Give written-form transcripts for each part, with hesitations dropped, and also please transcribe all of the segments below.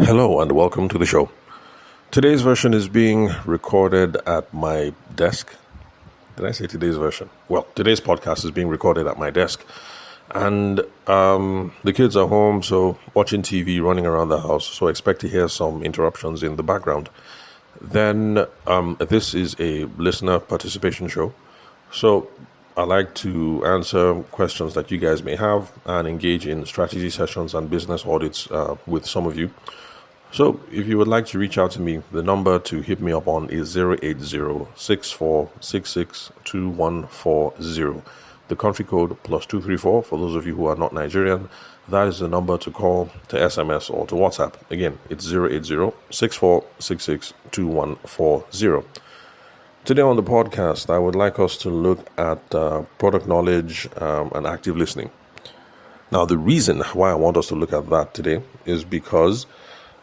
Hello and welcome to the show. Today's version is being recorded at my desk. Did I say today's version? Well, today's podcast is being recorded at my desk. And the kids are home, so watching TV, running around the house. So expect to hear some interruptions in the background. Then this is a listener participation show. So I like to answer questions that you guys may have and engage in strategy sessions and business audits with some of you. So if you would like to reach out to me, the number to hit me up on is 080-6466-2140. The country code +234 for those of you who are not Nigerian. That is the number to call, to SMS, or to WhatsApp. Again, it's 080-6466-2140. Today on the podcast, I would like us to look at product knowledge and active listening. Now, the reason why I want us to look at that today is because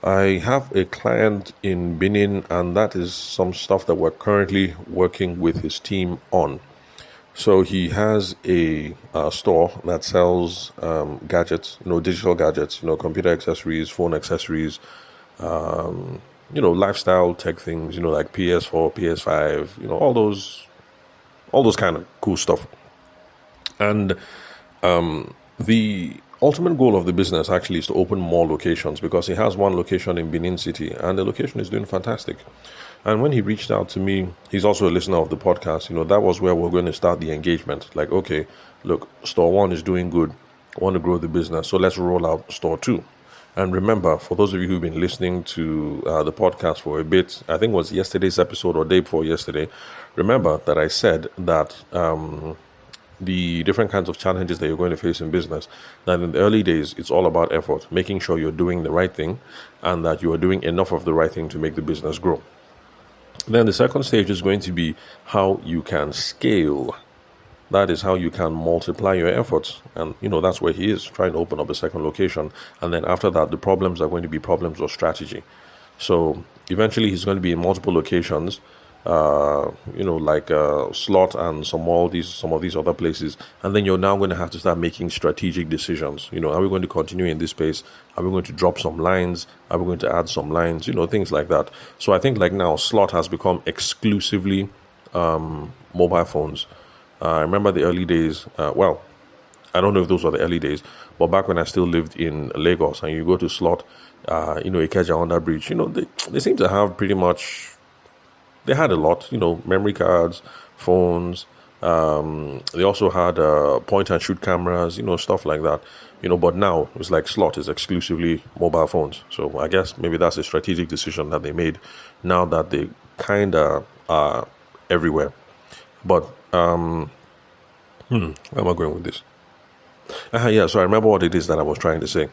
I have a client in Benin, and that is some stuff that we're currently working with his team on. So he has a store that sells gadgets, digital gadgets, computer accessories, phone accessories, lifestyle tech things, like PS4, PS5, all those kind of cool stuff. And the ultimate goal of the business actually is to open more locations, because he has one location in Benin City and the location is doing fantastic. And when he reached out to me, he's also a listener of the podcast. That was where we're going to start the engagement. Like, okay, look, store one is doing good. I want to grow the business. So let's roll out store two. And remember, for those of you who've been listening to the podcast for a bit, I think it was yesterday's episode or day before yesterday, remember that I said that the different kinds of challenges that you're going to face in business, that in the early days, it's all about effort, making sure you're doing the right thing and that you are doing enough of the right thing to make the business grow. Then the second stage is going to be how you can scale. That is how you can multiply your efforts. And, that's where he is, trying to open up a second location. And then after that, the problems are going to be problems of strategy. So eventually he's going to be in multiple locations, like Slot and some of these other places. And then you're now going to have to start making strategic decisions. Are we going to continue in this space? Are we going to drop some lines? Are we going to add some lines? Things like that. So I think like now Slot has become exclusively mobile phones. I remember the early days. I don't know if those were the early days, but back when I still lived in Lagos and you go to Slot, Ikeja under bridge, they seem to have pretty much. They had a lot, memory cards, phones. They also had point and shoot cameras, stuff like that. But now it's like Slot is exclusively mobile phones. So I guess maybe that's a strategic decision that they made now that they kind of are everywhere. But where am I going with this? So I remember what it is that I was trying to say.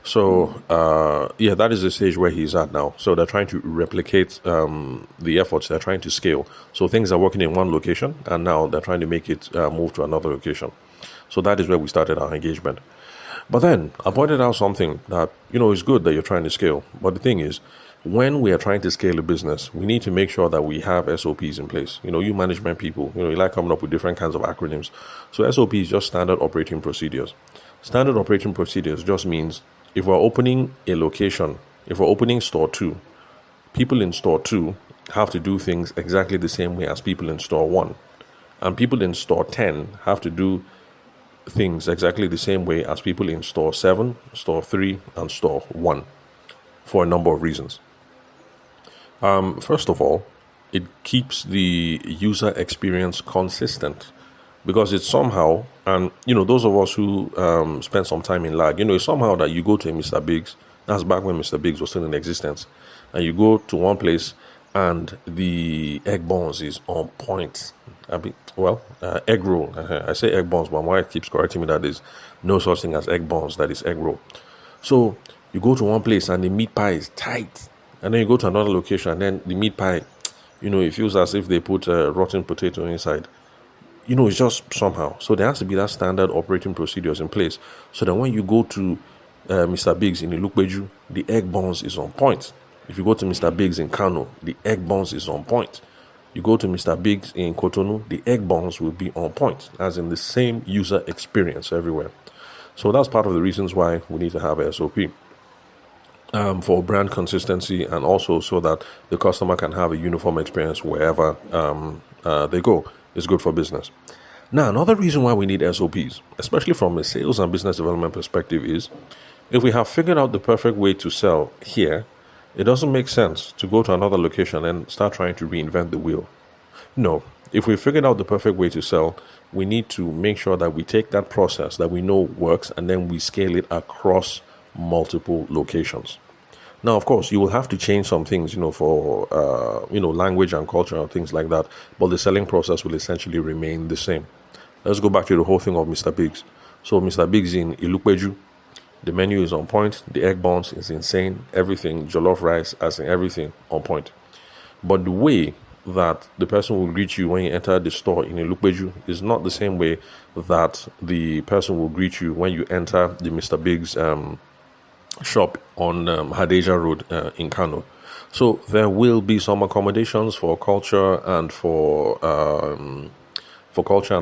So, that is the stage where he's at now. So they're trying to replicate the efforts. They're trying to scale. So things are working in one location, and now they're trying to make it move to another location. So that is where we started our engagement. But then I pointed out something that, is good that you're trying to scale. But the thing is, when we are trying to scale a business, we need to make sure that we have SOPs in place. You management people, you like coming up with different kinds of acronyms. So SOP is just standard operating procedures. Standard operating procedures just means if we're opening a location, if we're opening store 2, people in store 2 have to do things exactly the same way as people in store 1. And people in store 10 have to do things exactly the same way as people in store 7, store 3, and store 1 for a number of reasons. First of all, it keeps the user experience consistent. Because it's somehow, and those of us who spend some time in lag, it's somehow that you go to a Mr. Biggs. That's back when Mr. Biggs was still in existence, and you go to one place and the egg buns is on point. Egg roll. I say egg buns, but my wife keeps correcting me that there's no such thing as egg buns. That is egg roll. So you go to one place and the meat pie is tight, and then you go to another location and then the meat pie, it feels as if they put a rotten potato inside. It's just somehow. So there has to be that standard operating procedures in place so that when you go to Mr. Biggs in Ilukbeju, the egg buns is on point. If you go to Mr. Biggs in Kano, the egg buns is on point. You go to Mr. Biggs in Cotonou, the egg buns will be on point, as in the same user experience everywhere. So that's part of the reasons why we need to have a SOP. for brand consistency, and also so that the customer can have a uniform experience wherever they go. It's good for business. Now, another reason why we need SOPs, especially from a sales and business development perspective, is if we have figured out the perfect way to sell here, it doesn't make sense to go to another location and start trying to reinvent the wheel. No, if we figured out the perfect way to sell, we need to make sure that we take that process that we know works and then we scale it across multiple locations. Now, of course, you will have to change some things, for, language and culture and things like that, but the selling process will essentially remain the same. Let's go back to the whole thing of Mr. Biggs. So Mr. Biggs in Ilupeju, the menu is on point, the egg buns is insane, everything, jollof rice, as in everything, on point. But the way that the person will greet you when you enter the store in Ilupeju is not the same way that the person will greet you when you enter the Mr. Biggs shop on Hadeja Road in Kano. So there will be some accommodations for culture and for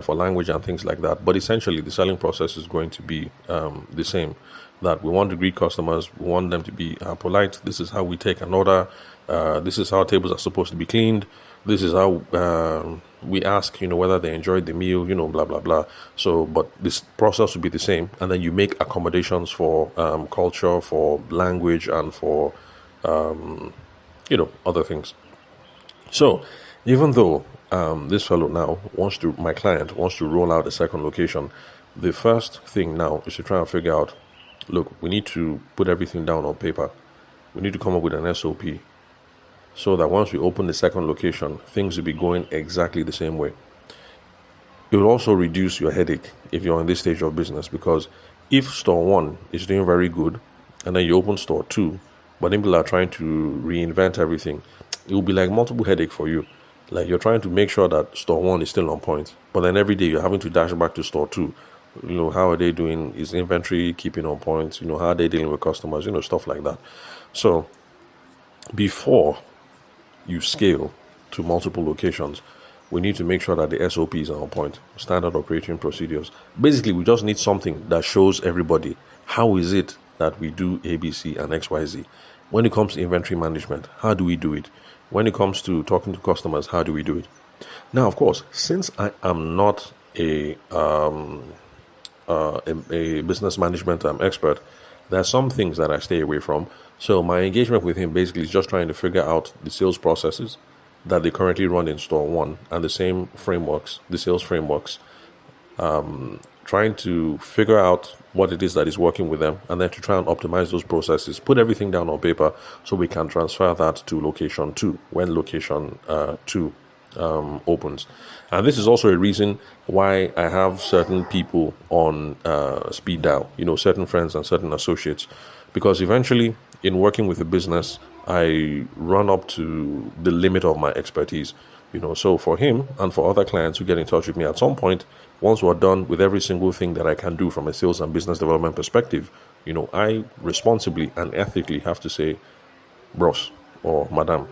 language and things like that. But essentially, the selling process is going to be the same. That we want to greet customers, we want them to be polite. This is how we take an order. This is how tables are supposed to be cleaned. This is how we ask, whether they enjoyed the meal, blah, blah, blah. So, but this process will be the same. And then you make accommodations for culture, for language, and for, other things. So, even though this fellow now my client wants to roll out a second location, the first thing now is to try and figure out, look, we need to put everything down on paper. We need to come up with an SOP so that once we open the second location, things will be going exactly the same way. It will also reduce your headache if you're in this stage of business, because if store 1 is doing very good and then you open store 2, but then people are trying to reinvent everything, it will be like multiple headache for you. Like you're trying to make sure that store 1 is still on point, but then every day you're having to dash back to store 2. How are they doing? Is inventory keeping on point? How are they dealing with customers? Stuff like that. So before you scale to multiple locations, we need to make sure that the SOPs are on point, standard operating procedures. Basically, we just need something that shows everybody how is it that we do ABC and XYZ. When it comes to inventory management, how do we do it? When it comes to talking to customers, how do we do it? Now, of course, since I am not a business management expert, there are some things that I stay away from. So my engagement with him basically is just trying to figure out the sales processes that they currently run in store 1 and the same frameworks, the sales frameworks, trying to figure out what it is that is working with them, and then to try and optimize those processes, put everything down on paper so we can transfer that to location 2 when location 2 opens. And this is also a reason why I have certain people on speed dial, certain friends and certain associates, because eventually in working with a business, I run up to the limit of my expertise. So for him and for other clients who get in touch with me, at some point, once we're done with every single thing that I can do from a sales and business development perspective, I responsibly and ethically have to say, bros or madam,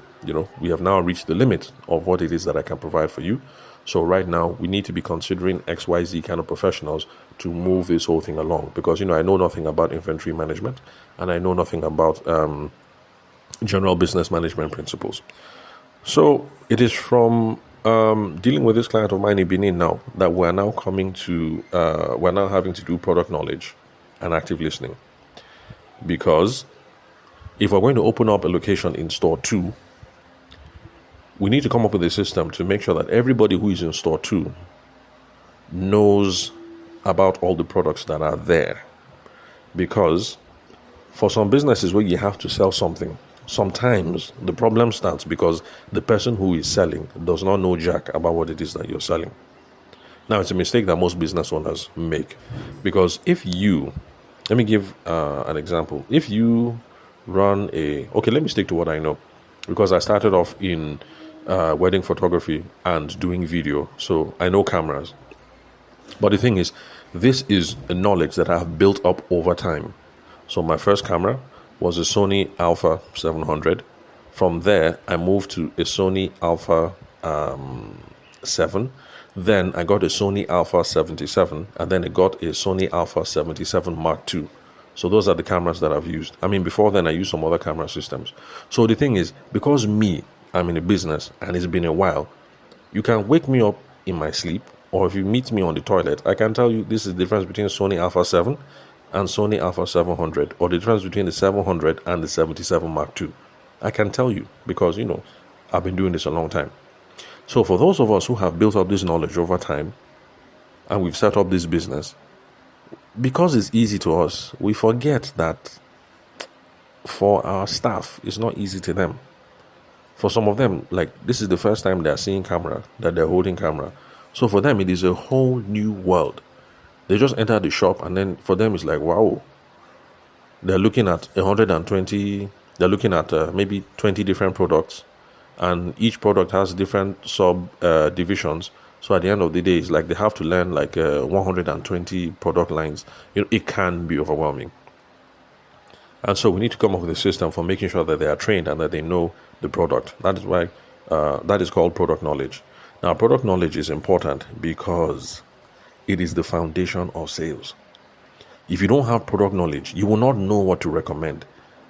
we have now reached the limit of what it is that I can provide for you. So right now, we need to be considering XYZ kind of professionals to move this whole thing along. Because, I know nothing about inventory management and I know nothing about general business management principles. So it is from dealing with this client of mine in Benin now that we're now having to do product knowledge and active listening. Because if we're going to open up a location in store 2, we need to come up with a system to make sure that everybody who is in store 2 knows about all the products that are there. Because for some businesses where you have to sell something, sometimes the problem starts because the person who is selling does not know jack about what it is that you're selling. Now, it's a mistake that most business owners make. Because let me give an example. If you run let me stick to what I know. Because I started off in wedding photography and doing video, so I know cameras. But the thing is, this is a knowledge that I have built up over time. So my first camera was a Sony Alpha 700. From there, I moved to a Sony Alpha 7. Then I got a Sony Alpha 77, and then I got a Sony Alpha 77 Mark II. So those are the cameras that I've used. I mean, before then I used some other camera systems. So the thing is, because I'm in a business and it's been a while, you can wake me up in my sleep, or if you meet me on the toilet, I can tell you this is the difference between Sony Alpha 7 and Sony Alpha 700, or the difference between the 700 and the 77 Mark II. I can tell you because, I've been doing this a long time. So for those of us who have built up this knowledge over time and we've set up this business, because it's easy to us, we forget that for our staff, it's not easy to them. For some of them, like, this is the first time they're seeing camera, that they're holding camera. So for them, it is a whole new world. They just enter the shop, and then for them, it's like, wow. They're looking at 120, they're looking at maybe 20 different products, and each product has different sub divisions. So at the end of the day, it's like they have to learn like 120 product lines. It can be overwhelming. And so we need to come up with a system for making sure that they are trained and that they know the product. That is why that is called product knowledge. Now, product knowledge is important because it is the foundation of sales. If you don't have product knowledge, you will not know what to recommend.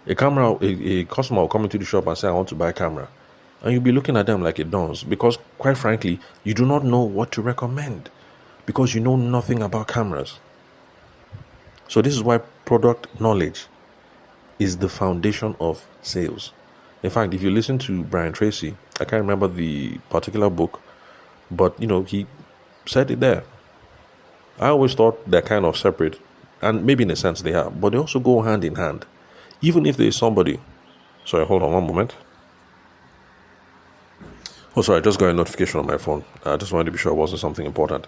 A customer will come into the shop and say, I want to buy a camera. And you'll be looking at them like it dawns, because quite frankly, you do not know what to recommend because you know nothing about cameras. So this is why product knowledge is the foundation of sales. In fact, if you listen to Brian Tracy, I can't remember the particular book, but he said it there. I always thought they're kind of separate, and maybe in a sense they are, but they also go hand in hand. Even if there is somebody, sorry, hold on one moment. Oh, sorry, I just got a notification on my phone. I just wanted to be sure it wasn't something important.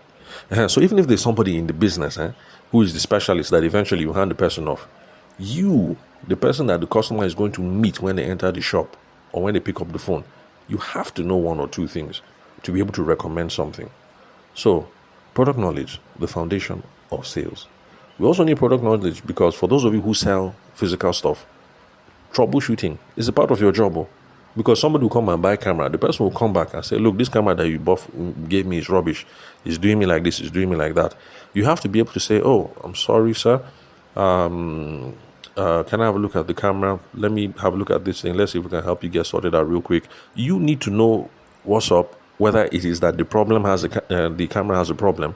So even if there's somebody in the business who is the specialist that eventually you hand the person off, the person that the customer is going to meet when they enter the shop or when they pick up the phone, you have to know one or two things to be able to recommend something. So, product knowledge, the foundation of sales. We also need product knowledge because for those of you who sell physical stuff, troubleshooting is a part of your job. Because somebody will come and buy a camera, the person will come back and say, look, this camera that you gave me is rubbish. It's doing me like this, it's doing me like that. You have to be able to say, oh, I'm sorry, sir. Can I have a look at the camera? Let me have a look at this thing. Let's see if we can help you get sorted out real quick. You need to know what's up, whether it is that the camera has a problem,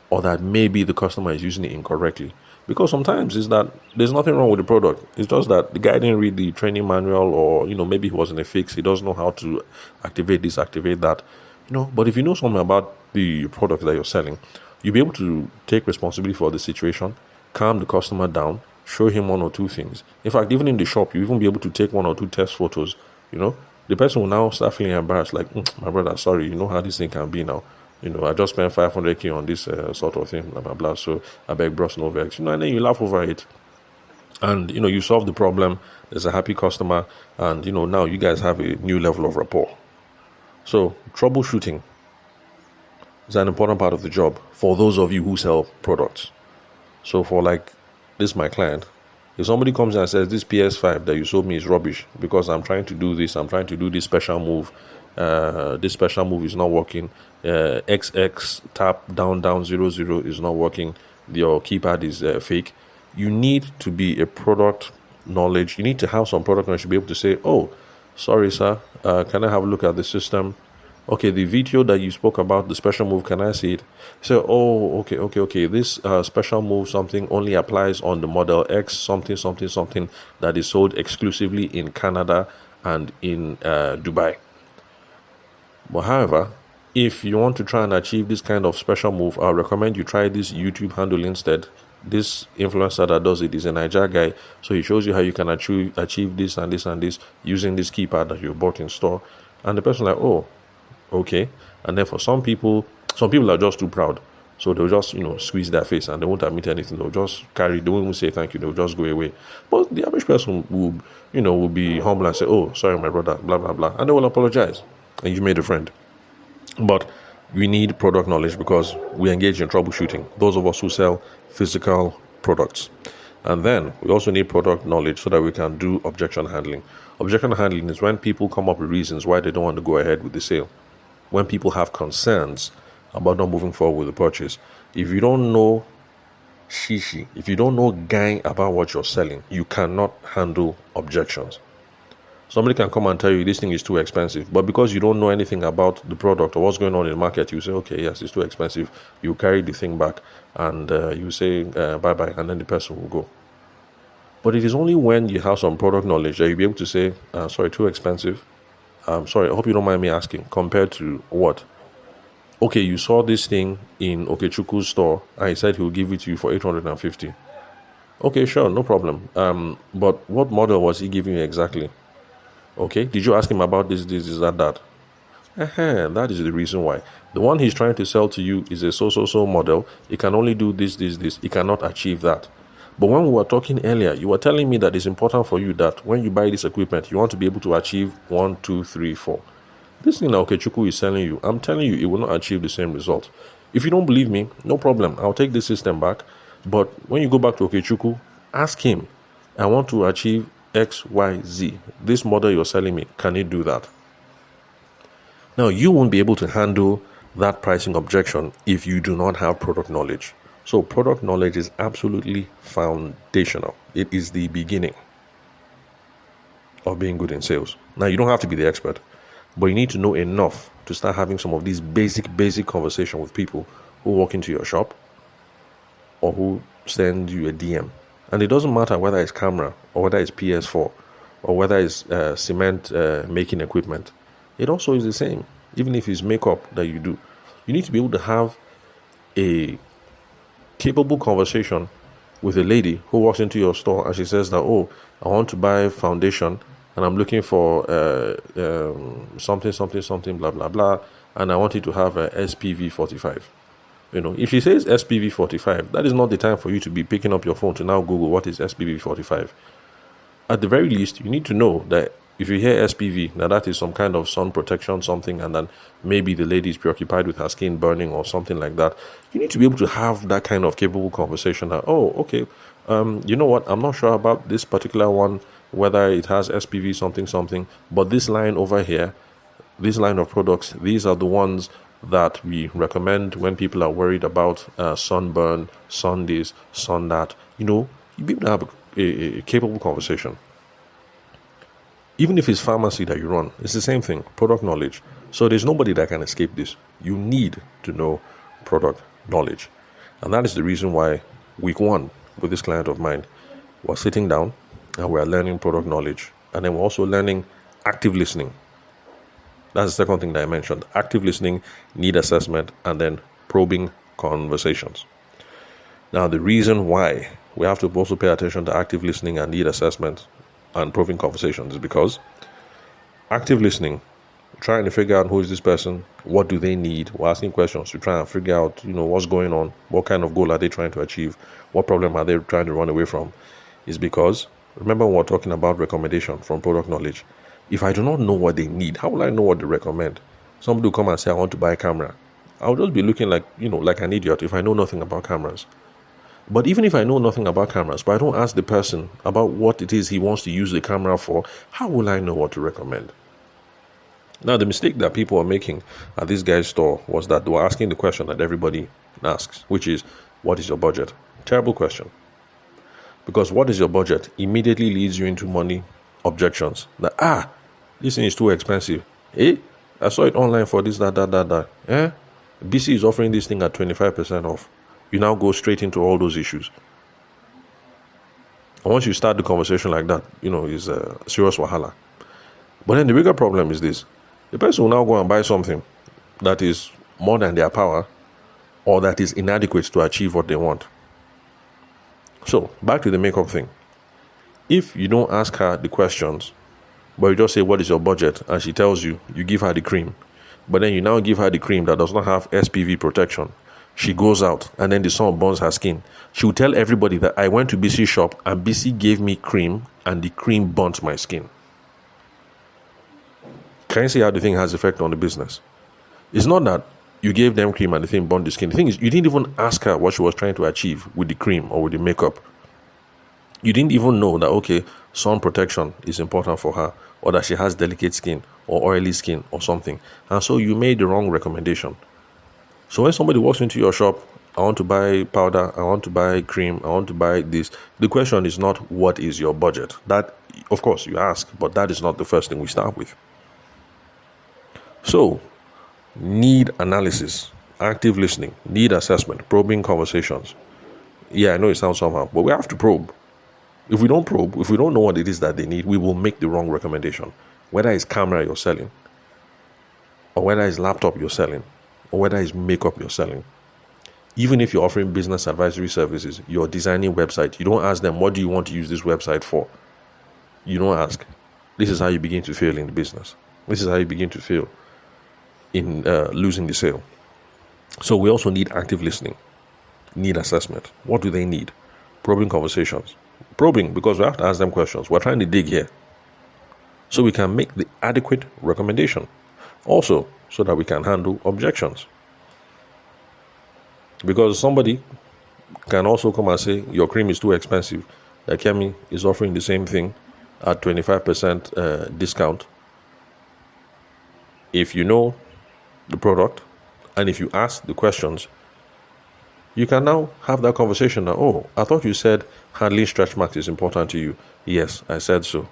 or that maybe the customer is using it incorrectly. Because sometimes it's that there's nothing wrong with the product. It's just that the guy didn't read the training manual, or maybe he wasn't a fix. He doesn't know how to activate this, activate that. But if you know something about the product that you're selling, you'll be able to take responsibility for the situation, calm the customer down, show him one or two things. In fact, even in the shop, you even be able to take one or two test photos. The person will now start feeling embarrassed, like, my brother, sorry, you know how this thing can be now. I just spent 500k on this sort of thing, blah, blah, blah. So I beg, bros, no vex. And then you laugh over it. And, you solve the problem. There's a happy customer. And, now you guys have a new level of rapport. So troubleshooting is an important part of the job for those of you who sell products. So for this, my client, if somebody comes and says, this PS5 that you sold me is rubbish because I'm trying to do this, I'm trying to do this special move. This special move is not working. XX tap down 00 is not working. Your keypad is fake. You need to be a product knowledge. You need to have some product knowledge to be able to say, oh, sorry, sir, can I have a look at the system? Okay, the video that you spoke about, the special move, can I see it? So, oh, okay. This special move something only applies on the model X something that is sold exclusively in Canada and in Dubai. But however, if you want to try and achieve this kind of special move, I recommend you try this YouTube handle instead. This influencer that does it is a Niger guy, so he shows you how you can achieve this and this and this using this keypad that you bought in store. And the person like, oh, okay. And then for some people are just too proud, so they'll just squeeze their face and they won't admit anything. They'll just carry. They won't even say thank you. They'll just go away. But the average person will be humble and say, oh, sorry, my brother, blah blah blah, and they will apologize, and you made a friend. But we need product knowledge because we engage in troubleshooting, those of us who sell physical products. And then we also need product knowledge so that we can do objection handling. Objection handling is when people come up with reasons why they don't want to go ahead with the sale. When people have concerns about not moving forward with the purchase. If you don't know shishi. If you don't know gang about what you're selling, you cannot handle objections. Somebody can come and tell you this thing is too expensive, but because you don't know anything about the product or what's going on in the market, you say, okay, yes, it's too expensive. You carry the thing back and you say bye-bye, and then the person will go. But it is only when you have some product knowledge that you'll be able to say, sorry, too expensive. Sorry, I hope you don't mind me asking, compared to what? Okay, you saw this thing in Okechukwu's store and he said he will give it to you for 850. Okay, sure, no problem. But what model was he giving you exactly? Okay, did you ask him about this, that? That is the reason why. The one he's trying to sell to you is a so model. It can only do this. It cannot achieve that. But when we were talking earlier, you were telling me that it's important for you that when you buy this equipment, you want to be able to achieve 1, 2, 3, 4. This thing that Okechukwu is selling you, I'm telling you, it will not achieve the same result. If you don't believe me, no problem. I'll take this system back. But when you go back to Okechukwu, ask him, I want to achieve X, Y, Z. This model you're selling me, can it do that? Now, you won't be able to handle that pricing objection if you do not have product knowledge. So product knowledge is absolutely foundational. It is the beginning of being good in sales. Now, you don't have to be the expert, but you need to know enough to start having some of these basic conversation with people who walk into your shop or who send you a DM. And it doesn't matter whether it's camera or whether it's PS4 or whether it's cement making equipment. It also is the same. Even if it's makeup that you do, you need to be able to have a capable conversation with a lady who walks into your store and she says that, oh, I want to buy foundation and I'm looking for something, blah, blah, blah, and I want it to have a SPV 45. If she says SPV 45, that is not the time for you to be picking up your phone to now Google what is SPV 45. At the very least, you need to know that if you hear SPV, now that is some kind of sun protection something, and then maybe the lady is preoccupied with her skin burning or something like that. You need to be able to have that kind of capable conversation that, oh, okay, you know what, I'm not sure about this particular one, whether it has SPV something, but this line over here, this line of products, these are the ones that we recommend when people are worried about sunburn, sun this, sun that. You be able to have a capable conversation. Even if it's pharmacy that you run, it's the same thing, product knowledge. So there's nobody that can escape this. You need to know product knowledge. And that is the reason why week 1 with this client of mine, we're sitting down and we're learning product knowledge. And then we're also learning active listening. That's the second thing that I mentioned. Active listening, need assessment, and then probing conversations. Now, the reason why we have to also pay attention to active listening and need assessment and probing conversations is because active listening, trying to figure out who is this person, what do they need, we're asking questions to try and figure out, what's going on, what kind of goal are they trying to achieve, what problem are they trying to run away from, is because, remember when we're talking about recommendation from product knowledge, if I do not know what they need, how will I know what to recommend? Somebody will come and say, I want to buy a camera. I'll just be looking like an idiot if I know nothing about cameras. But even if I know nothing about cameras, but I don't ask the person about what it is he wants to use the camera for, how will I know what to recommend? Now, the mistake that people are making at this guy's store was that they were asking the question that everybody asks, which is, what is your budget? Terrible question. Because what is your budget immediately leads you into money objections. That, this thing is too expensive. I saw it online for this, that. BC is offering this thing at 25% off. You now go straight into all those issues. And once you start the conversation like that, is a serious wahala. But then the bigger problem is this. The person will now go and buy something that is more than their power or that is inadequate to achieve what they want. So, back to the makeup thing. If you don't ask her the questions, but you just say, what is your budget? And she tells you, you give her the cream. But then you now give her the cream that does not have SPV protection. She goes out and then the sun burns her skin. She will tell everybody that I went to BC shop and BC gave me cream and the cream burnt my skin. Can you see how the thing has effect on the business? It's not that you gave them cream and the thing burnt the skin. The thing is, you didn't even ask her what she was trying to achieve with the cream or with the makeup. You didn't even know that, okay, sun protection is important for her, or that she has delicate skin or oily skin or something. And so you made the wrong recommendation. So when somebody walks into your shop I want to buy powder, I want to buy cream, I want to buy this. The question is not what is your budget. That, of course, you ask, but that is not the first thing we start with. So, need analysis, active listening, need assessment, probing conversations. Yeah, I know it sounds somehow, but we have to probe. If we don't probe, if we don't know what it is that they need, we will make the wrong recommendation. Whether it's camera you're selling, or whether it's laptop you're selling, or whether it's makeup you're selling. Even if you're offering business advisory services, you're designing website, you don't ask them, what do you want to use this website for? You don't ask. This is how you begin to fail in the business. This is how you begin to fail in losing the sale. So we also need active listening, need assessment. What do they need? Probing conversations. Probing, because we have to ask them questions. We're trying to dig here so we can make the adequate recommendation. Also, so that we can handle objections. Because somebody can also come and say, your cream is too expensive. Kemi is offering the same thing at 25% discount. If you know the product, and if you ask the questions, you can now have that conversation. Now, oh, I thought you said handling stretch marks is important to you. Yes, I said so.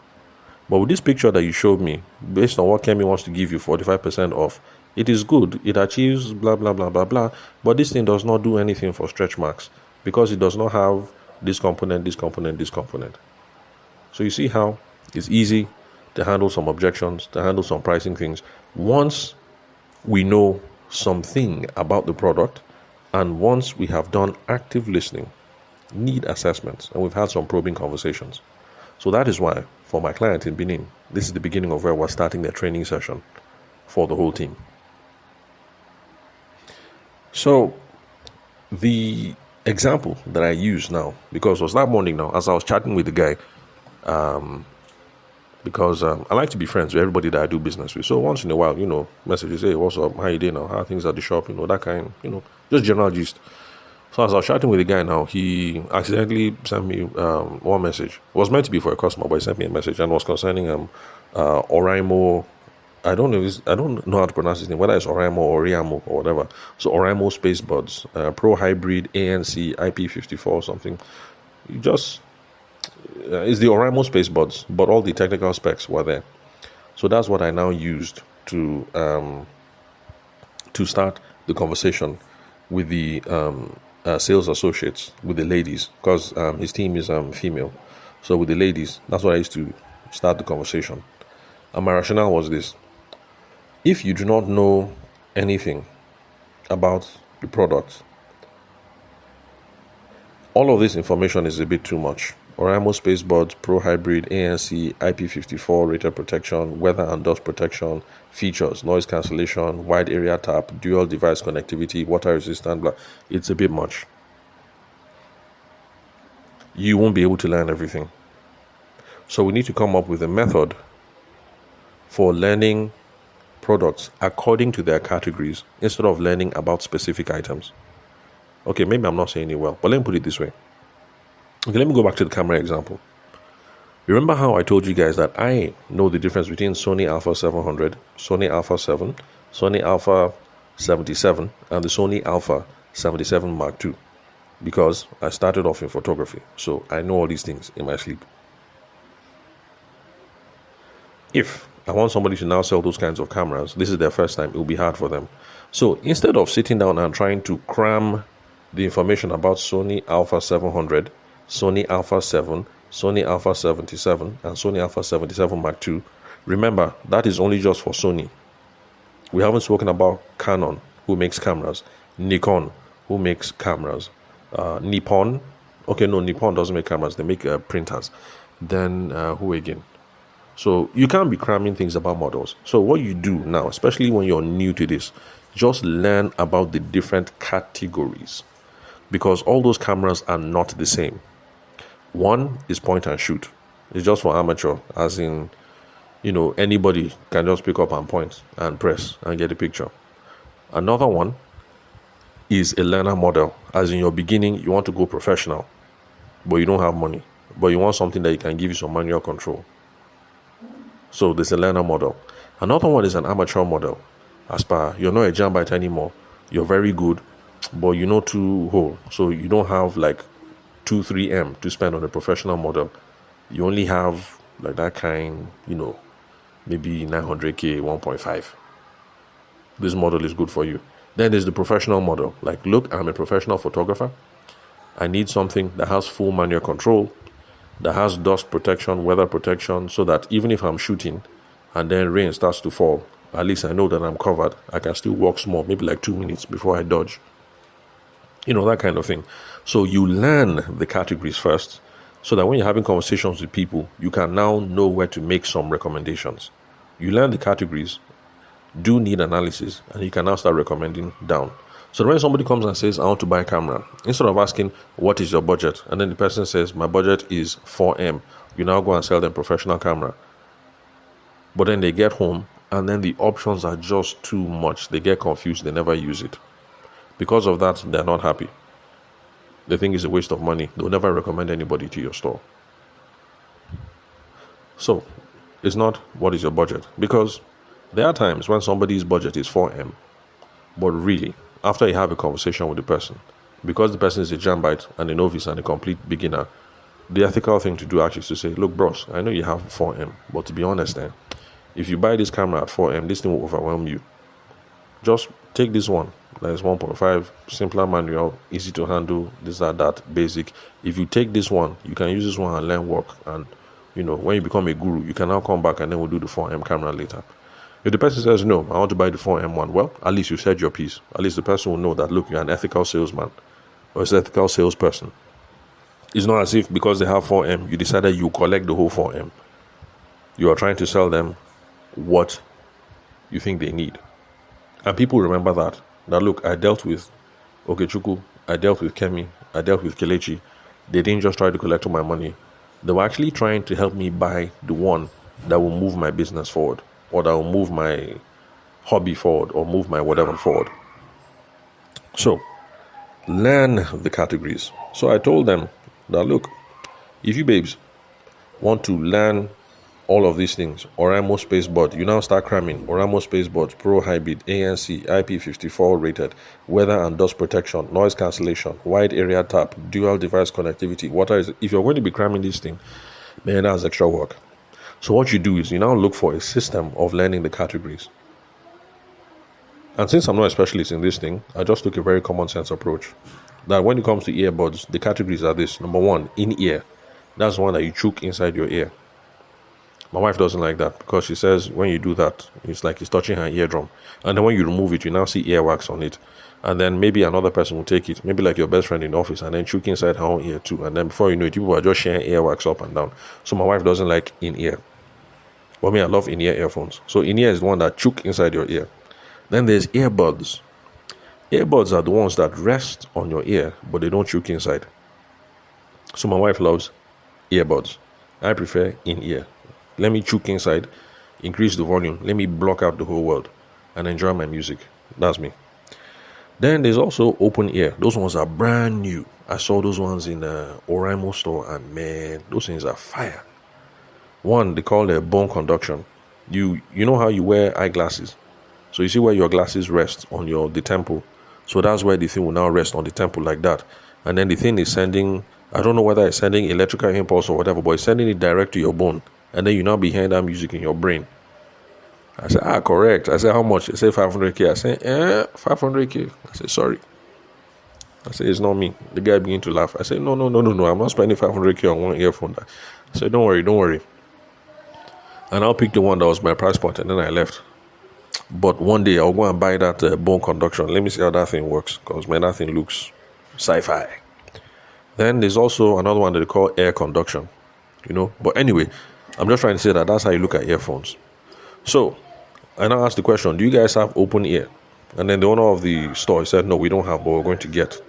But with this picture that you showed me, based on what Kemi wants to give you 45% off, it is good. It achieves blah, blah, blah, blah, blah. But this thing does not do anything for stretch marks because it does not have this component, this component, this component. So you see how it's easy to handle some objections, to handle some pricing things. Once we know something about the product, and once we have done active listening, need assessments, and we've had some probing conversations. So that is why, for my client in Benin, this is the beginning of where we're starting their training session for the whole team. So the example that I use now, because it was that morning now, as I was chatting with the guy, because I like to be friends with everybody that I do business with. So once in a while, messages, hey, what's up, how you doing now, how are things at the shop, that kind, just general gist. So as I was chatting with the guy now, he accidentally sent me one message. It was meant to be for a customer, but he sent me a message and was concerning Oraimo. I don't know how to pronounce his name, whether it's Oraimo or Oriamo or whatever. So Oraimo Space Buds, Pro Hybrid ANC IP54 or something. It's the Oraimo Space Buds, but all the technical specs were there. So that's what I now used to start the conversation with the sales associates, with the ladies, because his team is female. So with the ladies, that's what I used to start the conversation. And my rationale was this: if you do not know anything about the product, all of this information is a bit too much. Oraimo Space Buds, Pro Hybrid, ANC, IP54, rated protection, weather and dust protection, features, noise cancellation, wide area tap, dual device connectivity, water resistant, blah. It's a bit much. You won't be able to learn everything. So we need to come up with a method for learning products according to their categories instead of learning about specific items. Okay, maybe I'm not saying it well, but let me put it this way. Okay, let me go back to the camera example. Remember how I told you guys that I know the difference between Sony Alpha 700, Sony Alpha 7, Sony Alpha 77, and the Sony Alpha 77 Mark II, because I started off in photography, so I know all these things in my sleep. If I want somebody to now sell those kinds of cameras, this is their first time, it will be hard for them. So instead of sitting down and trying to cram the information about Sony Alpha 700, Sony Alpha 7, Sony Alpha 77, and Sony Alpha 77 Mark II, remember, that is only just for Sony. We haven't spoken about Canon, who makes cameras, Nikon, who makes cameras, Nippon. Okay, no, Nippon doesn't make cameras, they make printers. Then who again? So you can't be cramming things about models. So what you do now, especially when you're new to this, just learn about the different categories, because all those cameras are not the same. One is point and shoot. It's just for amateur, as in, anybody can just pick up and point and press and get a picture. Another one is a learner model, as in your beginning, you want to go professional, but you don't have money, but you want something that you can give you some manual control. So there's a learner model. Another one is an amateur model. As per, you're not a jambite anymore. You're very good, but you know too whole. So you don't have like 2-3 M to spend on a professional model. You only have like that kind, maybe 900K, 1.5. This model is good for you. Then there's the professional model. Like, look, I'm a professional photographer. I need something that has full manual control, that has dust protection, weather protection, so that even if I'm shooting and then rain starts to fall, at least I know that I'm covered. I can still walk small, maybe like 2 minutes before I dodge. That kind of thing. So you learn the categories first, so that when you're having conversations with people, you can now know where to make some recommendations. You learn the categories, do need analysis, and you can now start recommending down. So when somebody comes and says, I want to buy a camera, instead of asking, what is your budget? And then the person says, my budget is 4M. You now go and sell them professional camera. But then they get home, and then the options are just too much. They get confused. They never use it. Because of that, they're not happy. They think it's a waste of money. They'll never recommend anybody to your store. So it's not what is your budget, because there are times when somebody's budget is 4M, but really, after you have a conversation with the person, because the person is a jambite and a novice and a complete beginner, the ethical thing to do actually is to say, look, bros, I know you have 4M, but to be honest, if you buy this camera at 4M, this thing will overwhelm you. Just take this one. That is 1.5, simpler manual, easy to handle, this or that, basic. If you take this one, you can use this one and learn work. And, when you become a guru, you can now come back and then we'll do the 4M camera later. If the person says, no, I want to buy the 4M one, well, at least you said your piece. At least the person will know that, look, you're an ethical salesman or an ethical salesperson. It's not as if because they have 4M, you decided you collect the whole 4M. You are trying to sell them what you think they need. And people remember that. Now, look, I dealt with Okechukwu, I dealt with Kemi, I dealt with Kelechi. They didn't just try to collect all my money. They were actually trying to help me buy the one that will move my business forward, or that will move my hobby forward, or move my whatever forward. So, learn the categories. So I told them that, look, if you babes want to learn all of these things, Oraimo Spaceboard, you now start cramming Oraimo Spaceboard, Pro Hybrid, ANC, IP54 rated, weather and dust protection, noise cancellation, wide area tap, dual device connectivity. If you're going to be cramming this thing, man, that's extra work. So what you do is you now look for a system of learning the categories. And since I'm not a specialist in this thing, I just took a very common sense approach. That when it comes to earbuds, the categories are this. Number one, in-ear. That's one that you choke inside your ear. My wife doesn't like that because she says when you do that, it's like it's touching her eardrum. And then when you remove it, you now see earwax on it. And then maybe another person will take it, maybe like your best friend in the office, and then choke inside her own ear too. And then before you know it, people are just sharing earwax up and down. So my wife doesn't like in-ear. But me, I love in-ear earphones. So in-ear is the one that choke inside your ear. Then there's earbuds. Earbuds are the ones that rest on your ear, but they don't choke inside. So my wife loves earbuds. I prefer in-ear. Let me choke inside, increase the volume, let me block out the whole world and enjoy my music. That's me. Then there's also open ear. Those ones are brand new. I saw those ones in Oraimo store, and man, those things are fire. One, they call it bone conduction. You know how you wear eyeglasses? So you see where your glasses rest on the temple. So that's where the thing will now rest on the temple like that. And then the thing is sending, I don't know whether it's sending electrical impulse or whatever, but it's sending it direct to your bone. And then you now be hearing that music in your brain. I said, correct. I said, how much? I said, 500K. I said, 500K. I said, sorry. I said, it's not me. The guy began to laugh. I said, no. I'm not spending 500K on one earphone. I said, don't worry. And I'll pick the one that was my price point, and then I left. But one day I'll go and buy that bone conduction. Let me see how that thing works, because man, that thing looks sci-fi. Then there's also another one that they call air conduction. But anyway, I'm just trying to say that that's how you look at earphones. So I now asked the question, do you guys have open ear? And then the owner of the store said, no, we don't have, but we're going to get.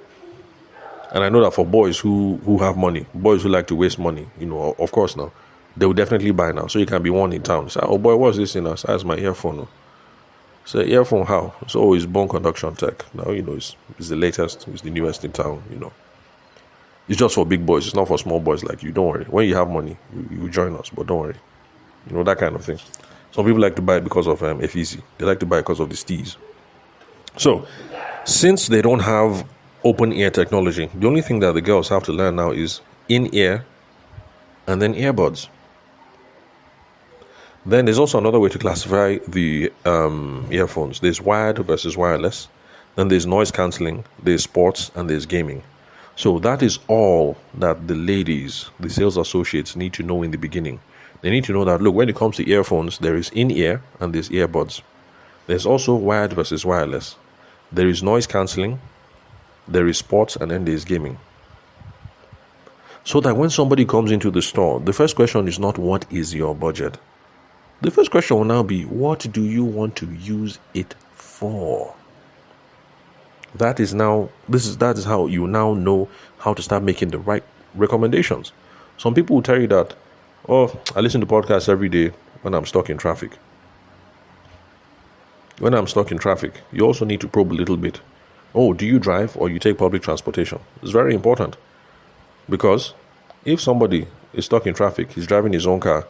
And I know that for boys who have money, boys who like to waste money, of course now, they will definitely buy now. So you can be one in town. Say, oh boy, what's this in us? That's my earphone. Say, earphone how? So it's bone conduction tech. Now, it's the latest, it's the newest in town, It's just for big boys. It's not for small boys like you. Don't worry. When you have money, you join us, but don't worry. That kind of thing. Some people like to buy it because of FEC. They like to buy it because of the steez. So Since they don't have open ear technology, the only thing that the girls have to learn now is in-ear and then earbuds. Then there's also another way to classify the earphones. There's wired versus wireless. Then there's noise cancelling, there's sports, and there's gaming. So that is all that the ladies, the sales associates, need to know in the beginning. They need to know that, look, when it comes to earphones, there is in-ear and there's earbuds. There's also wired versus wireless. There is noise cancelling, there is sports, and then there's gaming. So that when somebody comes into the store, the first question is not what is your budget. The first question will now be, what do you want to use it for? That is how you now know how to start making the right recommendations. Some people will tell you that, oh, I listen to podcasts every day when I'm stuck in traffic. When I'm stuck in traffic, you also need to probe a little bit. Oh, do you drive or you take public transportation? It's very important. Because if somebody is stuck in traffic, he's driving his own car,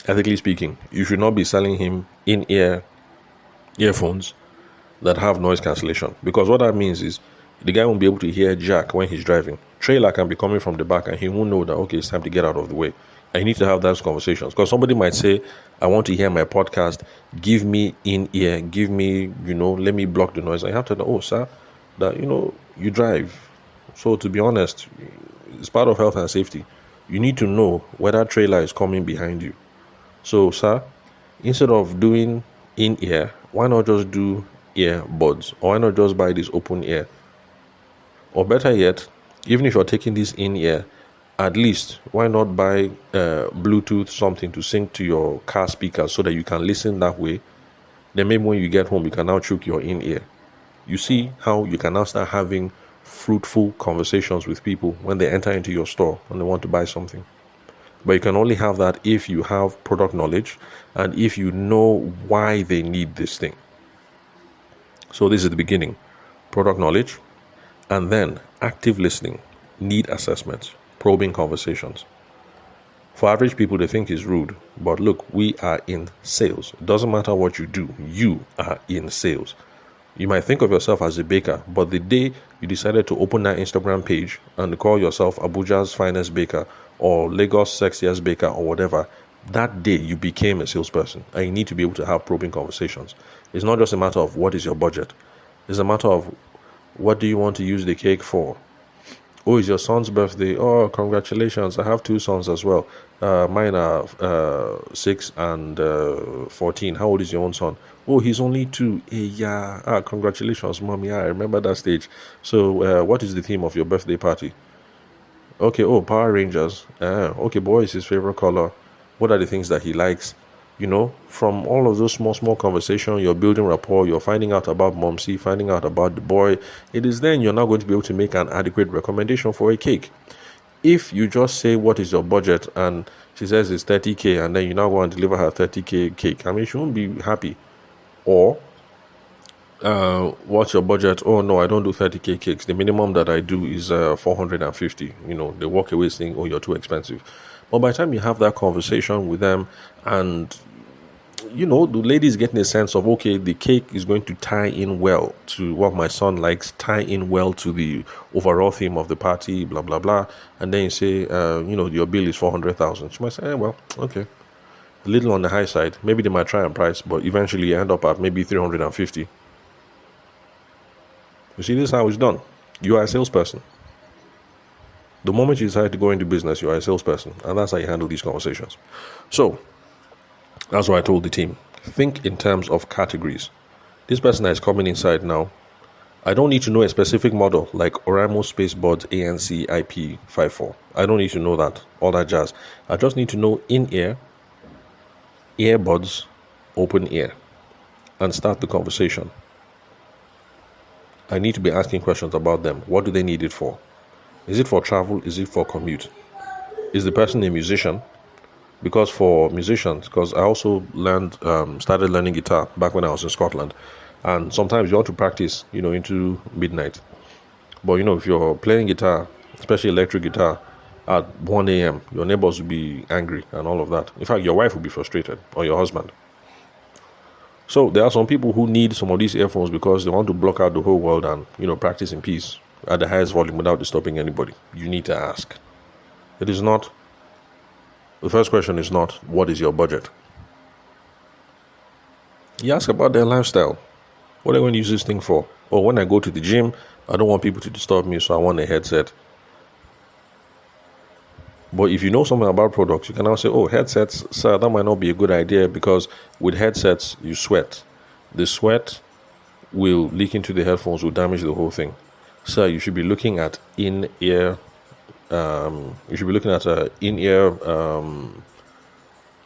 ethically speaking, you should not be selling him in-ear earphones that have noise cancellation. Because what that means is the guy won't be able to hear jack when he's driving. Trailer can be coming from the back and he won't know that, okay, it's time to get out of the way. And you need to have those conversations. Because somebody might say, I want to hear my podcast, give me in-ear, give me, let me block the noise. And you have to know, oh, sir, that, you drive. So to be honest, it's part of health and safety. You need to know whether trailer is coming behind you. So, sir, instead of doing in-ear, why not just do earbuds? Or why not just buy this open ear? Or better yet, even if you're taking this in-ear, at least why not buy Bluetooth something to sync to your car speakers so that you can listen that way? Then maybe when you get home, you can now chook your in-ear. You see how you can now start having fruitful conversations with people when they enter into your store and they want to buy something. But you can only have that if you have product knowledge and if you know why they need this thing. So this is the beginning. Product knowledge, and then active listening, need assessments, probing conversations. For average people, they think it's rude. But look, we are in sales. It doesn't matter what you do. You are in sales. You might think of yourself as a baker, but the day you decided to open that Instagram page and call yourself Abuja's finest baker or Lagos sexiest baker or whatever, that day you became a salesperson, and you need to be able to have probing conversations. It's not just a matter of what is your budget. It's a matter of what do you want to use the cake for? Oh, it's your son's birthday. Oh, congratulations. I have two sons as well. Mine are 6 and 14. How old is your own son? Oh, he's only 2. Yeah. Congratulations, mommy. I remember that stage. So what is the theme of your birthday party? Okay, Power Rangers. Okay, boy is his favorite color. What are the things that he likes? From all of those small conversations, you're building rapport, you're finding out about Momsy, finding out about the boy. It is then you're now going to be able to make an adequate recommendation for a cake. If you just say, what is your budget? And she says it's 30K, and then you now go and deliver her 30K cake. I mean, she won't be happy. Or, what's your budget? Oh, no, I don't do 30K cakes. The minimum that I do is 450. They walk away saying, oh, you're too expensive. But by the time you have that conversation with them and, the lady is getting a sense of, okay, the cake is going to tie in well to what my son likes, tie in well to the overall theme of the party, blah, blah, blah. And then you say, your bill is 400,000. She might say, well, okay, a little on the high side. Maybe they might try and price, but eventually you end up at maybe 350. You see, this is how it's done. You are a salesperson. The moment you decide to go into business, you are a salesperson, and that's how you handle these conversations. So, that's what I told the team. Think in terms of categories. This person that is coming inside now, I don't need to know a specific model like Oraimo Spaceboard ANC IP54. I don't need to know that, all that jazz. I just need to know in-ear, earbuds, open ear, and start the conversation. I need to be asking questions about them. What do they need it for? Is it for travel? Is it for commute? Is the person a musician? Because for musicians, because I also started learning guitar back when I was in Scotland. And sometimes you want to practice, into midnight. But, if you're playing guitar, especially electric guitar, at 1 a.m., your neighbors will be angry and all of that. In fact, your wife will be frustrated, or your husband. So there are some people who need some of these earphones because they want to block out the whole world and, practice in peace at the highest volume without disturbing anybody. You need to ask. The first question is not, what is your budget? You ask about their lifestyle. What are you going to use this thing for? Or when I go to the gym, I don't want people to disturb me, so I want a headset. But if you know something about products, you can now say, oh, headsets, sir, that might not be a good idea because with headsets, you sweat. The sweat will leak into the headphones, will damage the whole thing. Sir, you should be looking at in-ear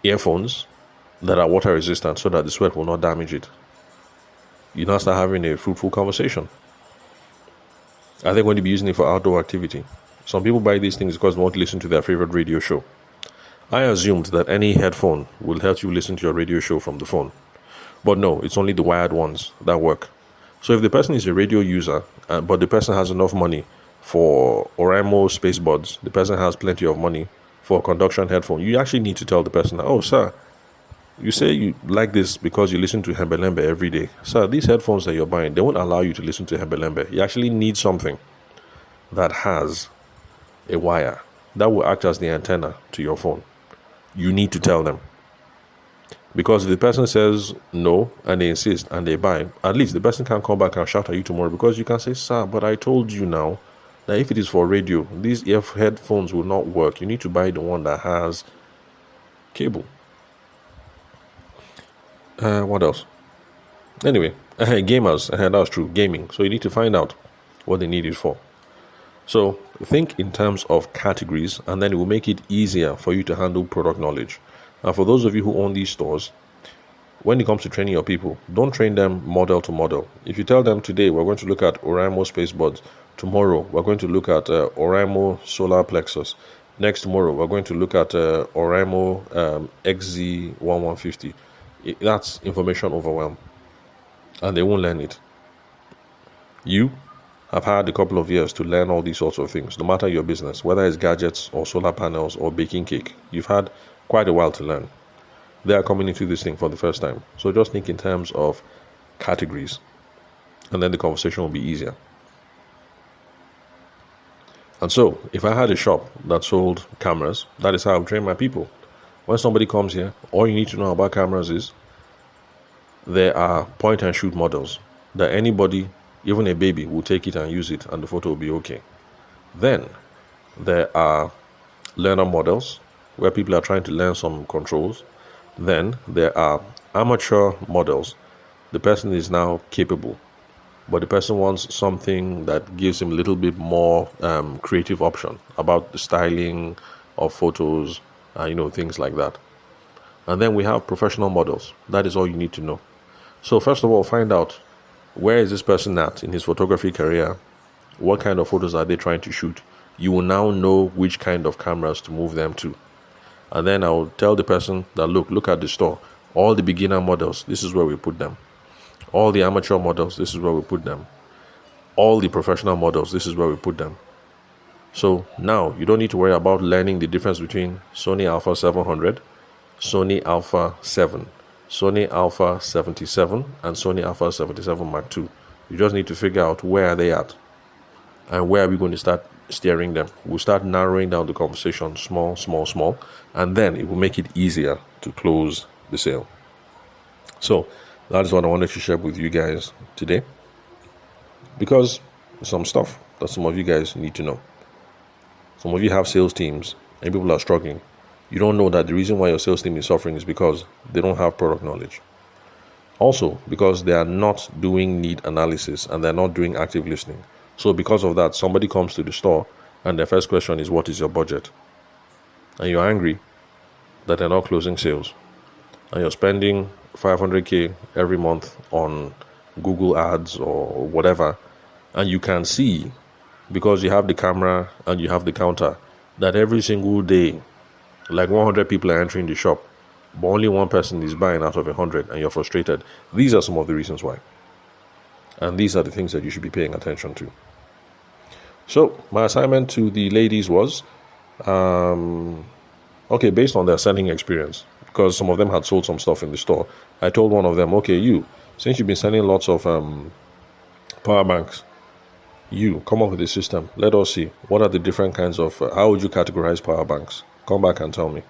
earphones that are water resistant so that the sweat will not damage it. You now start having a fruitful conversation. Are they going to be using it for outdoor activity? Some people buy these things because they want to listen to their favorite radio show. I assumed that any headphone will help you listen to your radio show from the phone. But no, it's only the wired ones that work. So if the person is a radio user, but the person has enough money for Oraimo space buds, the person has plenty of money for a conduction headphone, you actually need to tell the person, oh, sir, you say you like this because you listen to Hembelembe every day. Sir, these headphones that you're buying, they won't allow you to listen to Hembelembe. You actually need something that has a wire that will act as the antenna to your phone. You need to tell them. Because if the person says no and they insist and they buy, at least the person can come back and shout at you tomorrow, because you can say, sir, but I told you now that if it is for radio, these headphones will not work. You need to buy the one that has cable. What else? Anyway, gamers, that was true, gaming. So you need to find out what they need it for. So think in terms of categories, and then it will make it easier for you to handle product knowledge. And for those of you who own these stores, when it comes to training your people, don't train them model to model. If you tell them today we're going to look at Oraimo space buds, tomorrow we're going to look at Oraimo solar plexus, next tomorrow we're going to look at Oraimo XZ1150, that's information overwhelm, and they won't learn it. You have had a couple of years to learn all these sorts of things, no matter your business, whether it's gadgets or solar panels or baking cake. You've had quite a while to learn. They are coming into this thing for the first time. So just think in terms of categories, and then the conversation will be easier. And so, if I had a shop that sold cameras, that is how I train my people. When somebody comes here, all you need to know about cameras is there are point and shoot models that anybody, even a baby, will take it and use it and the photo will be okay. Then there are learner models where people are trying to learn some controls. Then there are amateur models. The person is now capable, but the person wants something that gives him a little bit more creative option about the styling of photos, things like that. And then we have professional models. That is all you need to know. So first of all, find out, where is this person at in his photography career? What kind of photos are they trying to shoot? You will now know which kind of cameras to move them to. And then I will tell the person that, look at the store. All the beginner models, this is where we put them. All the amateur models, this is where we put them. All the professional models, this is where we put them. So now you don't need to worry about learning the difference between Sony Alpha 700, Sony Alpha 7, Sony Alpha 77, and Sony Alpha 77 Mark II. You just need to figure out where are they at and where are we going to start steering them. We'll start narrowing down the conversation small, and then it will make it easier to close the sale. So that is what I wanted to share with you guys today, because some stuff that some of you guys need to know. Some of you have sales teams and people are struggling. You don't know that the reason why your sales team is suffering is because they don't have product knowledge. Also, because they are not doing need analysis and they're not doing active listening. So because of that, somebody comes to the store and their first question is, what is your budget? And you're angry that they're not closing sales. And you're spending 500K every month on Google ads or whatever. And you can see, because you have the camera and you have the counter, that every single day, like 100 people are entering the shop, but only one person is buying out of 100, and you're frustrated. These are some of the reasons why. And these are the things that you should be paying attention to. So my assignment to the ladies was, based on their selling experience, because some of them had sold some stuff in the store. I told one of them, okay, since you've been selling lots of power banks, come up with a system. Let us see what are the different kinds of how would you categorize power banks. Come back and tell me.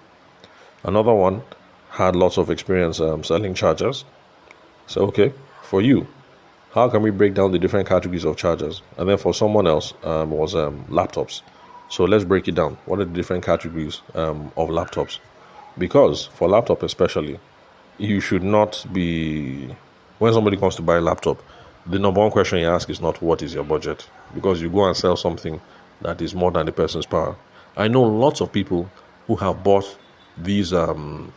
Another one had lots of experience selling chargers. So okay, for you, how can we break down the different categories of chargers? And then for someone else was laptops. So let's break it down. What are the different categories of laptops? Because for laptop especially, you should not be, when somebody comes to buy a laptop, the number one question you ask is not what is your budget, because you go and sell something that is more than the person's power. I know lots of people who have bought these laptops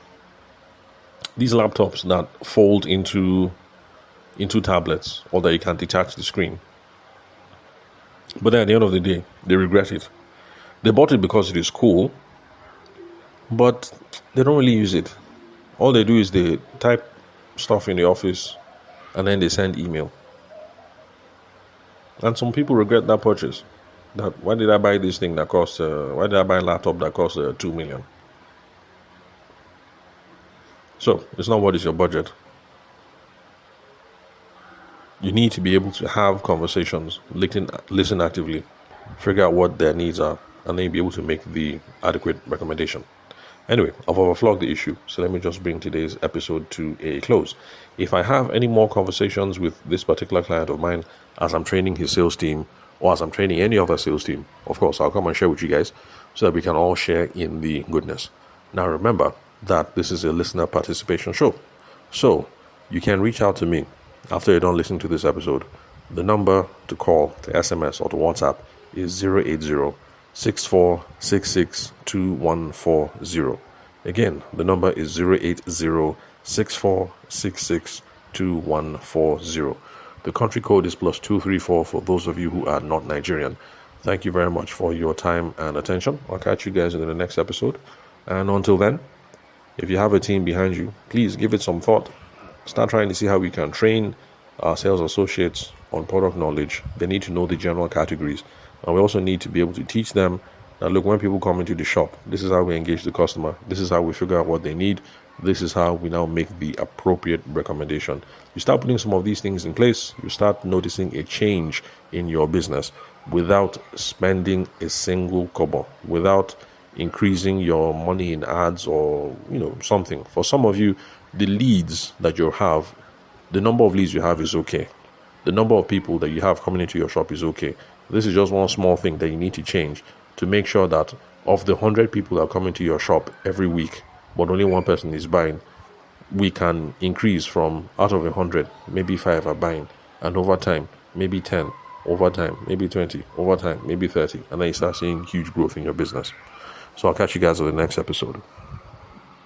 that fold into tablets, or that you can detach the screen. But then at the end of the day, they regret it. They bought it because it is cool, but they don't really use it. All they do is they type stuff in the office and then they send email. And some people regret that purchase. That why did I buy this thing that cost? Why did I buy a laptop that cost 2 million? So it's not what is your budget. You need to be able to have conversations, listen actively, figure out what their needs are, and then be able to make the adequate recommendation. Anyway, I've overflogged the issue, so let me just bring today's episode to a close. If I have any more conversations with this particular client of mine as I'm training his sales team, or as I'm training any other sales team, of course, I'll come and share with you guys so that we can all share in the goodness. Now, remember that this is a listener participation show. So you can reach out to me after you're done listening to this episode. The number to call, to SMS, or to WhatsApp is 080-6466-2140. Again, the number is 080-6466-2140. The country code is +234 for those of you who are not Nigerian. Thank you very much for your time and attention. I'll catch you guys in the next episode. And until then, if you have a team behind you, please give it some thought. Start trying to see how we can train our sales associates on product knowledge. They need to know the general categories. And we also need to be able to teach them that, look, when people come into the shop, this is how we engage the customer. This is how we figure out what they need. This is how we now make the appropriate recommendation. You start putting some of these things in place, you start noticing a change in your business without spending a single kobo, without increasing your money in ads or something. For some of you, the leads that you have, the number of leads you have is okay. The number of people that you have coming into your shop is okay. This is just one small thing that you need to change to make sure that of the 100 people that come into your shop every week, but only one person is buying, we can increase from out of 100, maybe 5 are buying, and over time, maybe 10, over time, maybe 20, over time, maybe 30, and then you start seeing huge growth in your business. So I'll catch you guys on the next episode.